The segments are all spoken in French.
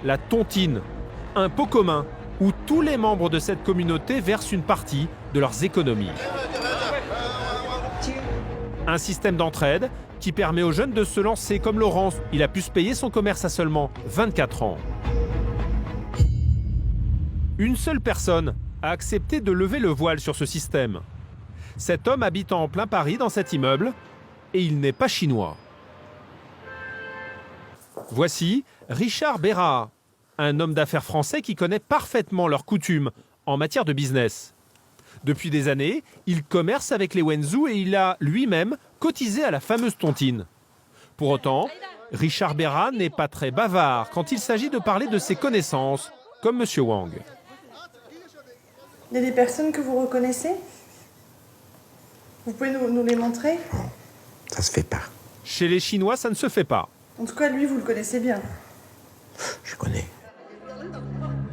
la tontine, un pot commun où tous les membres de cette communauté versent une partie de leurs économies. Un système d'entraide qui permet aux jeunes de se lancer comme Laurence. Il a pu se payer son commerce à seulement 24 ans. Une seule personne a accepté de lever le voile sur ce système. Cet homme habite en plein Paris dans cet immeuble et il n'est pas chinois. Voici Richard Bérard, un homme d'affaires français qui connaît parfaitement leurs coutumes en matière de business. Depuis des années, il commerce avec les Wenzhou et il a lui-même cotisé à la fameuse tontine. Pour autant, Richard Bérard n'est pas très bavard quand il s'agit de parler de ses connaissances, comme M. Wang. Il y a des personnes que vous reconnaissez? Vous pouvez nous les montrer? Ça se fait pas. Chez les Chinois, ça ne se fait pas. En tout cas, lui, vous le connaissez bien. Je connais.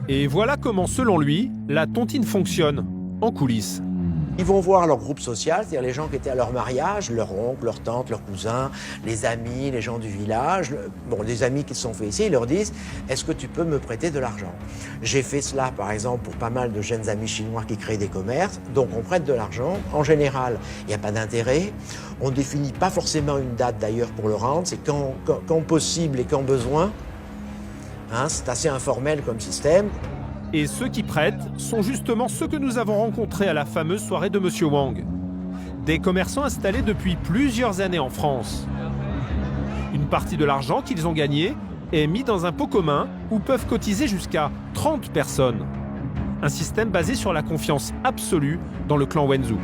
Et voilà comment, selon lui, la tontine fonctionne en coulisses. Ils vont voir leur groupe social, c'est-à-dire les gens qui étaient à leur mariage, leur oncle, leur tante, leurs cousins, les amis, les gens du village. Les amis qui se sont faits ici, ils leur disent « Est-ce que tu peux me prêter de l'argent ?» J'ai fait cela, par exemple, pour pas mal de jeunes amis chinois qui créent des commerces. Donc on prête de l'argent. En général, il n'y a pas d'intérêt. On ne définit pas forcément une date d'ailleurs pour le rendre. C'est quand possible et quand besoin. C'est assez informel comme système. Et ceux qui prêtent sont justement ceux que nous avons rencontrés à la fameuse soirée de M. Wang. Des commerçants installés depuis plusieurs années en France. Une partie de l'argent qu'ils ont gagné est mis dans un pot commun où peuvent cotiser jusqu'à 30 personnes. Un système basé sur la confiance absolue dans le clan Wenzhou.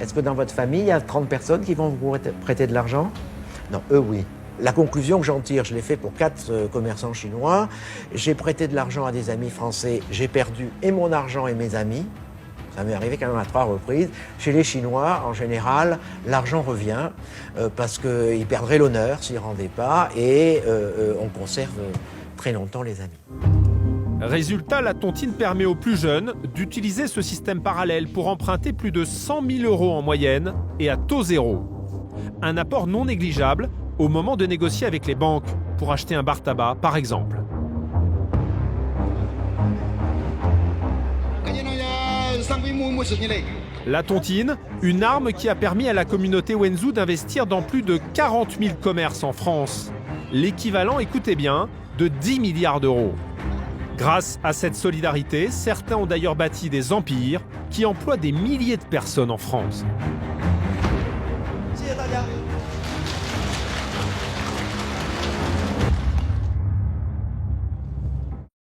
Est-ce que dans votre famille, il y a 30 personnes qui vont vous prêter de l'argent? Non, eux oui. La conclusion que j'en tire, je l'ai fait pour 4 commerçants chinois. J'ai prêté de l'argent à des amis français. J'ai perdu et mon argent et mes amis. Ça m'est arrivé quand même à 3 reprises. Chez les Chinois, en général, l'argent revient parce qu'ils perdraient l'honneur s'ils ne rendaient pas et on conserve très longtemps les amis. Résultat, la tontine permet aux plus jeunes d'utiliser ce système parallèle pour emprunter plus de 100 000 € en moyenne et à taux zéro. Un apport non négligeable au moment de négocier avec les banques pour acheter un bar tabac, par exemple. La tontine, une arme qui a permis à la communauté Wenzhou d'investir dans plus de 40 000 commerces en France. L'équivalent, écoutez bien, de 10 milliards d'euros. Grâce à cette solidarité, certains ont d'ailleurs bâti des empires qui emploient des milliers de personnes en France.